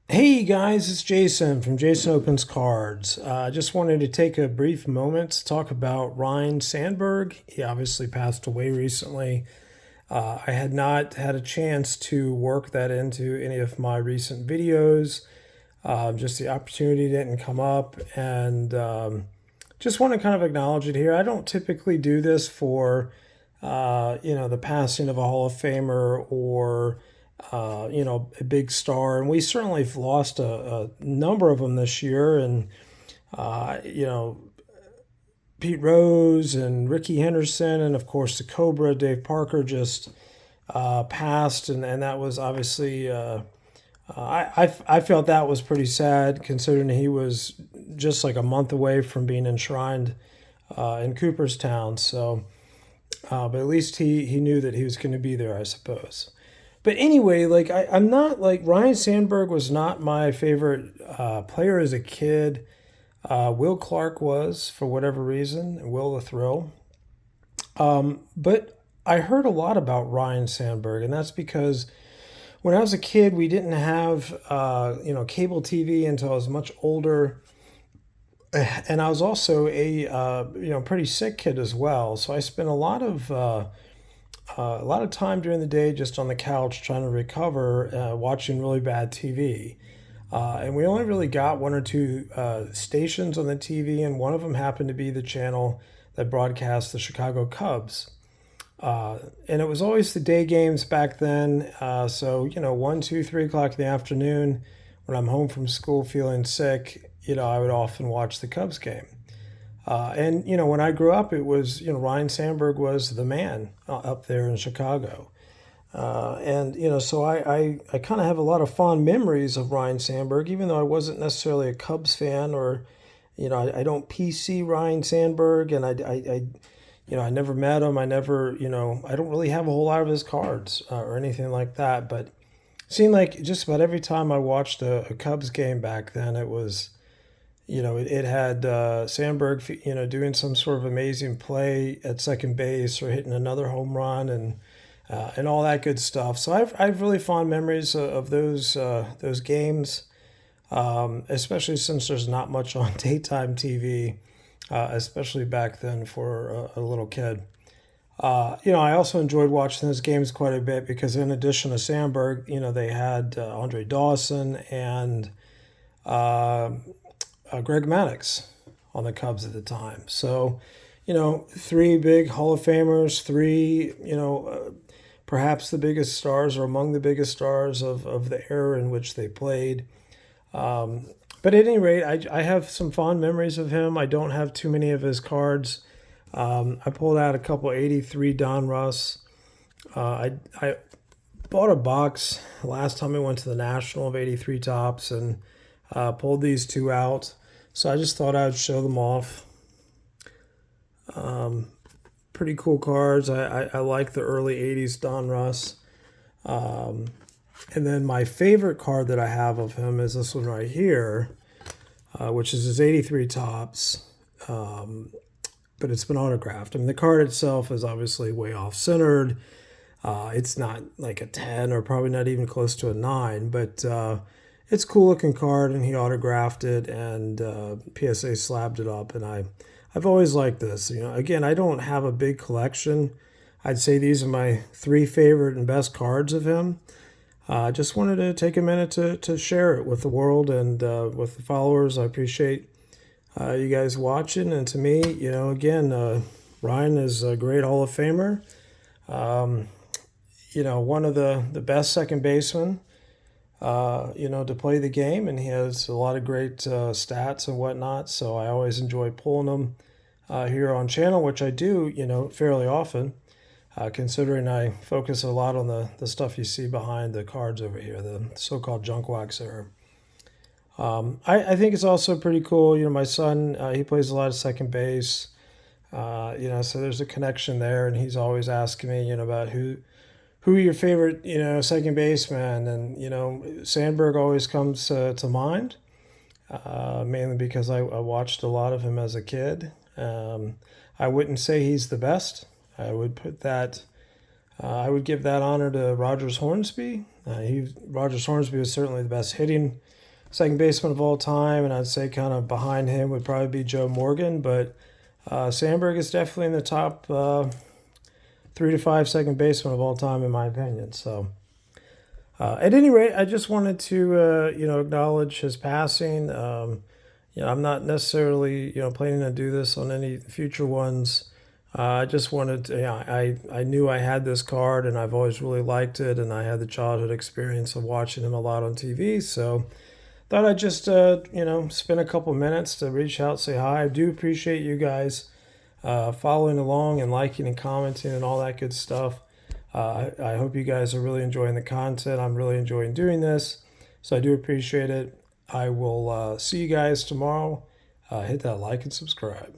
Hey guys, it's Jason from Jason Opens Cards. I just wanted to take a brief moment to talk about Ryne Sandberg. He obviously passed away recently. I had not had a chance to work that into any of my recent videos. Just the opportunity didn't come up, and just want to kind of acknowledge it here. I don't typically do this for, the passing of a Hall of Famer or a big star. And we certainly have lost a number of them this year. And, uh, you know, Pete Rose and Ricky Henderson, and of course the Cobra, Dave Parker, just passed. And that was obviously, I felt that was pretty sad considering he was just like a month away from being enshrined in Cooperstown. So, but at least he knew that he was going to be there, I suppose. But anyway, like I'm not like Ryne Sandberg was not my favorite player as a kid. Will Clark was for whatever reason, Will the Thrill. But I heard a lot about Ryne Sandberg, and that's because when I was a kid, we didn't have cable TV until I was much older, and I was also a pretty sick kid as well. So I spent a lot of time during the day just on the couch trying to recover, watching really bad TV. And we only really got one or two stations on the TV, and one of them happened to be the channel that broadcast the Chicago Cubs. And it was always the day games back then. So, 1, 2, 3 o'clock in the afternoon, when I'm home from school feeling sick, I would often watch the Cubs game. And when I grew up, it was Ryne Sandberg was the man up there in Chicago, and so I kind of have a lot of fond memories of Ryne Sandberg, even though I wasn't necessarily a Cubs fan or I don't PC Ryne Sandberg, and I never met him. I never I don't really have a whole lot of his cards or anything like that, but it seemed like just about every time I watched a Cubs game back then, it was it had Sandberg, doing some sort of amazing play at second base or hitting another home run and all that good stuff. So I've really fond memories of those games, especially since there's not much on daytime TV, especially back then for a little kid. I also enjoyed watching those games quite a bit because in addition to Sandberg, they had Andre Dawson and uh, Greg Maddux on the Cubs at the time. So, three big Hall of Famers, three, perhaps the biggest stars or among the biggest stars of the era in which they played. But at any rate, I have some fond memories of him. I don't have too many of his cards. I pulled out a couple 83 Don Russ. I bought a box last time I went to the National of 83 Tops and pulled these two out. So I just thought I'd show them off. Pretty cool cards. I like the early 80s Don Russ. And then my favorite card that I have of him is this one right here, which is his 83 Tops. But it's been autographed. I mean, the card itself is obviously way off centered. It's not like a 10 or probably not even close to a 9, but it's a cool looking card, and he autographed it, and PSA slabbed it up. And I've always liked this. Again, I don't have a big collection. I'd say these are my three favorite and best cards of him. I just wanted to take a minute to share it with the world and with the followers. I appreciate you guys watching. And to me, again, Ryne is a great Hall of Famer. One of the best second basemen to play the game, and he has a lot of great stats and whatnot. So I always enjoy pulling them here on channel, which I do, fairly often, considering I focus a lot on the stuff you see behind the cards over here, the so-called junk wax era. I think it's also pretty cool. My son, he plays a lot of second base, so there's a connection there, and he's always asking me, about who are your favorite, second baseman? And, Sandberg always comes to mind, mainly because I watched a lot of him as a kid. I wouldn't say he's the best. I would give that honor to Rogers Hornsby. Roger Hornsby was certainly the best hitting second baseman of all time, and I'd say kind of behind him would probably be Joe Morgan, but Sandberg is definitely in the top 3 to 5 second baseman of all time, in my opinion. So, at any rate, I just wanted to acknowledge his passing. I'm not necessarily planning to do this on any future ones. I just wanted to. I knew I had this card, and I've always really liked it, and I had the childhood experience of watching him a lot on TV. So, thought I'd just spend a couple minutes to reach out, say hi. I do appreciate you guys following along and liking and commenting and all that good stuff. I hope you guys are really enjoying the content. I'm really enjoying doing this, so I do appreciate it. I will see you guys tomorrow. Hit that like and subscribe.